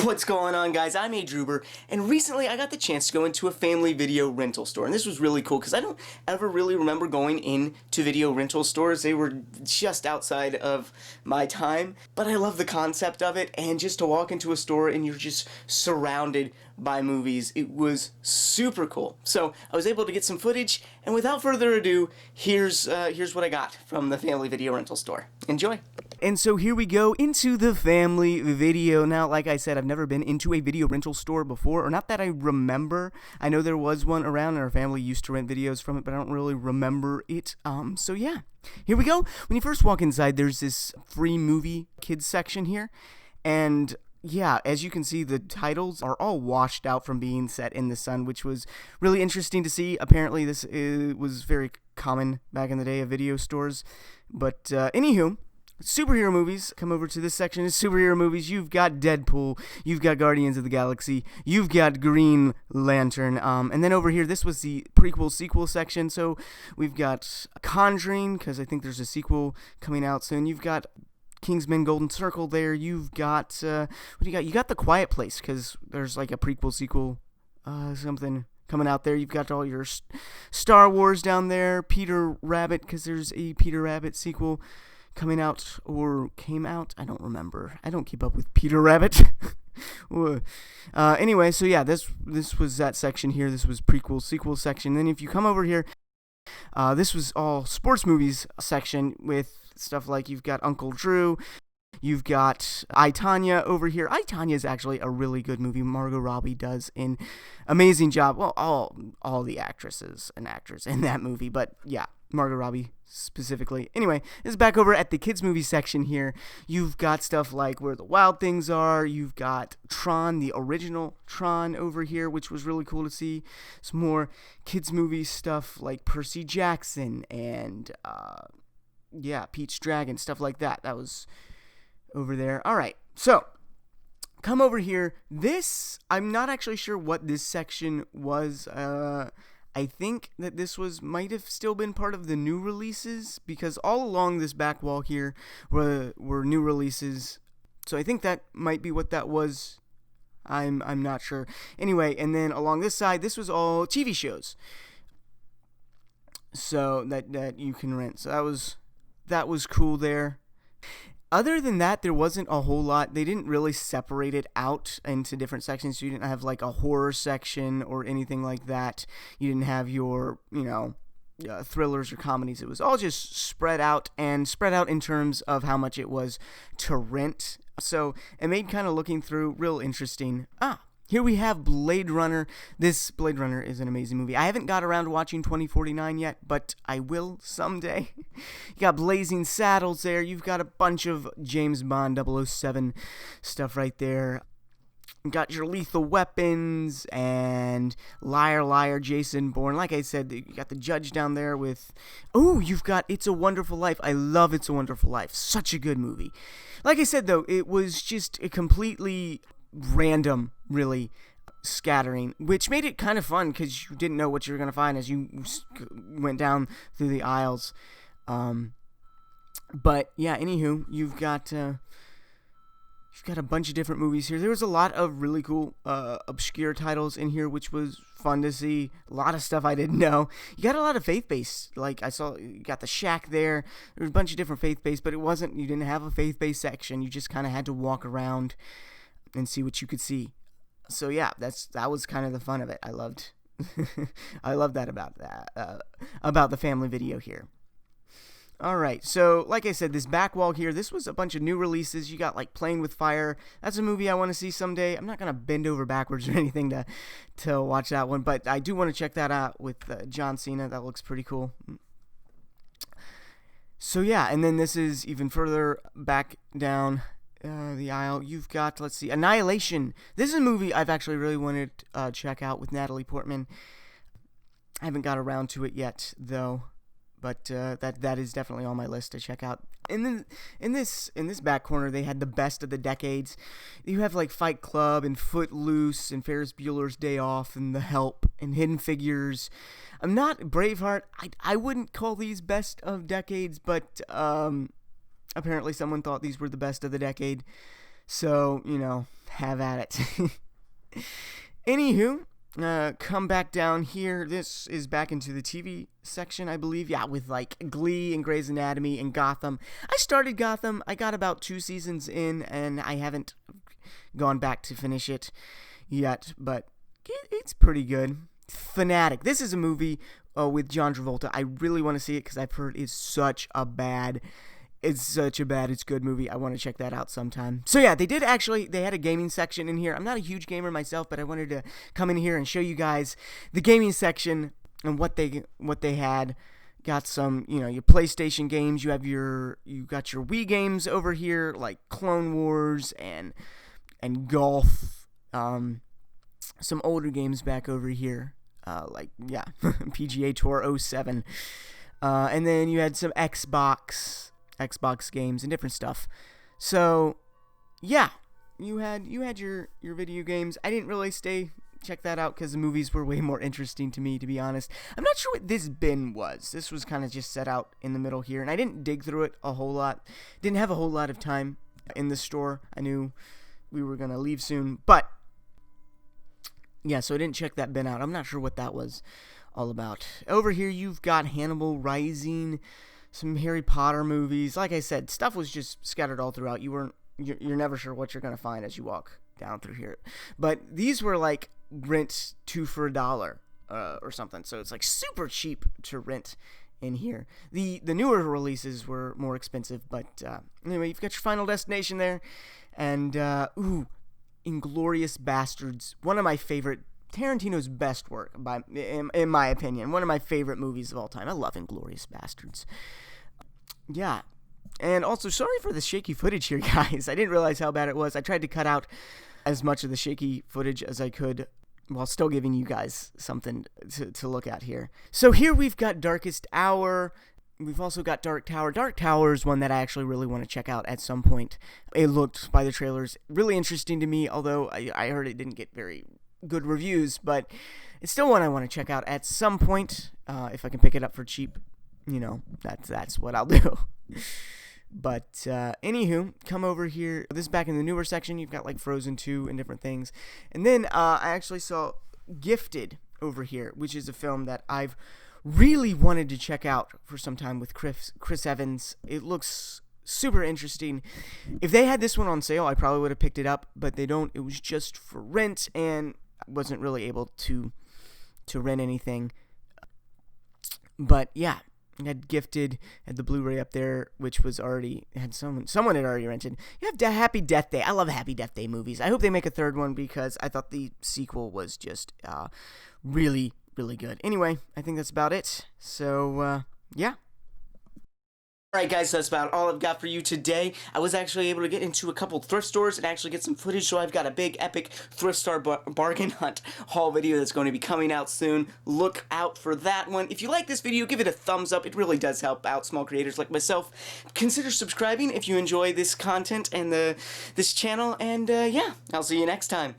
What's going on, guys? I'm adruber, and recently I got the chance to go into a family video rental store, and this was really cool because I don't ever really remember going into video rental stores. They were just outside of my time, but I love the concept of it, and just to walk into a store and you're just surrounded by movies. It was super cool. So I was able to get some footage, and without further ado, here's what I got from the family video rental store. Enjoy. And so here we go into the family video. Now, like I said, I've never been into a video rental store before, or not that I remember. I know there was one around, and our family used to rent videos from it, but I don't really remember it. So yeah, here we go. When you first walk inside, there's this free movie kids section here, and yeah, as you can see, the titles are all washed out from being set in the sun, which was really interesting to see. Apparently, this was very common back in the day of video stores. But anywho, superhero movies. Come over to this section of superhero movies. You've got Deadpool. You've got Guardians of the Galaxy. You've got Green Lantern. And then over here, this was the prequel-sequel section. So we've got Conjuring, because I think there's a sequel coming out soon. You've got Kingsman Golden Circle there. You've got, what do you got? You got The Quiet Place, because there's like a prequel-sequel something coming out there. You've got all your Star Wars down there. Peter Rabbit, because there's a Peter Rabbit sequel coming out, or came out. I don't remember. I don't keep up with Peter Rabbit. Anyway, so yeah, this was that section here. This was prequel-sequel section. Then if you come over here, this was all sports movies section with stuff like you've got Uncle Drew, you've got I, Tonya over here. I, Tonya is actually a really good movie. Margot Robbie does an amazing job. Well, all the actresses and actors in that movie, but yeah, Margot Robbie specifically. Anyway, this is back over at the kids movie section here. You've got stuff like Where the Wild Things Are. You've got Tron, the original Tron over here, which was really cool to see. Some more kids movie stuff like Percy Jackson and Pete's Dragon, stuff like that. That was over there. All right, so come over here. This, I'm not actually sure what this section was. I think that this might have still been part of the new releases, because all along this back wall here were new releases. So I think that might be what that was. I'm not sure. Anyway, and then along this side, this was all TV shows. So that you can rent. So that was cool there. Other than that, there wasn't a whole lot. They didn't really separate it out into different sections. You didn't have like a horror section or anything like that. You didn't have your, thrillers or comedies. It was all just spread out in terms of how much it was to rent. So it made kind of looking through real interesting. Here we have Blade Runner. This Blade Runner is an amazing movie. I haven't got around to watching 2049 yet, but I will someday. You got Blazing Saddles there. You've got a bunch of James Bond 007 stuff right there. You got your Lethal Weapons and Liar Liar, Jason Bourne. Like I said, you got the Judge down there with... Oh, you've got It's a Wonderful Life. I love It's a Wonderful Life. Such a good movie. Like I said, though, it was just a completely random, really, scattering, which made it kind of fun because you didn't know what you were going to find as you went down through the aisles. But yeah, anywho, you've got a bunch of different movies here. There was a lot of really cool obscure titles in here, which was fun to see. A lot of stuff I didn't know. You got a lot of faith-based. Like I saw, you got The Shack there. There was a bunch of different faith-based, but you didn't have a faith-based section. You just kind of had to walk around and see what you could see. So yeah, that was kind of the fun of it. I loved that about the family video here. All right, so like I said, this back wall here, this was a bunch of new releases. You got like Playing with Fire. That's a movie I want to see someday. I'm not gonna bend over backwards or anything to watch that one, but I do want to check that out with John Cena. That looks pretty cool. So yeah, and then this is even further back down the aisle. You've got, let's see, Annihilation. This is a movie I've actually really wanted to check out with Natalie Portman. I haven't got around to it yet, though, but that is definitely on my list to check out. And then in this back corner, they had the best of the decades. You have like Fight Club and Footloose and Ferris Bueller's Day Off and The Help and Hidden Figures. I'm not Braveheart. I wouldn't call these best of decades, but apparently someone thought these were the best of the decade. So, you know, have at it. Anywho, come back down here. This is back into the TV section, I believe. Yeah, with like Glee and Grey's Anatomy and Gotham. I started Gotham. I got about 2 seasons in, and I haven't gone back to finish it yet, but it's pretty good. Fanatic. This is a movie with John Travolta. I really want to see it because I've heard it's such a good movie. I want to check that out sometime. So yeah, they had a gaming section in here. I'm not a huge gamer myself, but I wanted to come in here and show you guys the gaming section and what they had. Got some, you know, your PlayStation games. You got your Wii games over here, like Clone Wars and golf. Some older games back over here, PGA Tour 07. And then you had some Xbox games and different stuff. So, yeah, you had your video games. I didn't really check that out because the movies were way more interesting to me, to be honest. I'm not sure what this bin was. This was kind of just set out in the middle here, and I didn't dig through it a whole lot. Didn't have a whole lot of time in the store. I knew we were going to leave soon, but yeah, so I didn't check that bin out. I'm not sure what that was all about. Over here, you've got Hannibal Rising, some Harry Potter movies. Like I said, stuff was just scattered all throughout. You're never sure what you're going to find as you walk down through here. But these were like rent 2 for $1 or something. So it's like super cheap to rent in here. The newer releases were more expensive, but anyway, you've got your Final Destination there. And, Inglorious Bastards, one of my favorite, Tarantino's best work, in my opinion. One of my favorite movies of all time. I love Inglorious Bastards. Yeah. And also, sorry for the shaky footage here, guys. I didn't realize how bad it was. I tried to cut out as much of the shaky footage as I could while still giving you guys something to look at here. So here we've got Darkest Hour. We've also got Dark Tower. Dark Tower is one that I actually really want to check out at some point. It looked, by the trailers, really interesting to me, although I heard it didn't get very good reviews, but it's still one I want to check out at some point. If I can pick it up for cheap, you know, that's what I'll do. But, anywho, come over here. This is back in the newer section. You've got, like, Frozen 2 and different things. And then, I actually saw Gifted over here, which is a film that I've really wanted to check out for some time with Chris Evans. It looks super interesting. If they had this one on sale, I probably would have picked it up, but they don't. It was just for rent, and I wasn't really able to rent anything. But yeah, I had Gifted, had the Blu-ray up there, which was someone had already rented. You have Happy Death Day. I love Happy Death Day movies. I hope they make a third one because I thought the sequel was just really good. Anyway, I think that's about it. So, yeah. Alright guys, so that's about all I've got for you today. I was actually able to get into a couple thrift stores and actually get some footage, so I've got a big epic thrift store bargain hunt haul video that's going to be coming out soon. Look out for that one. If you like this video, give it a thumbs up. It really does help out small creators like myself. Consider subscribing if you enjoy this content and this channel, and yeah, I'll see you next time.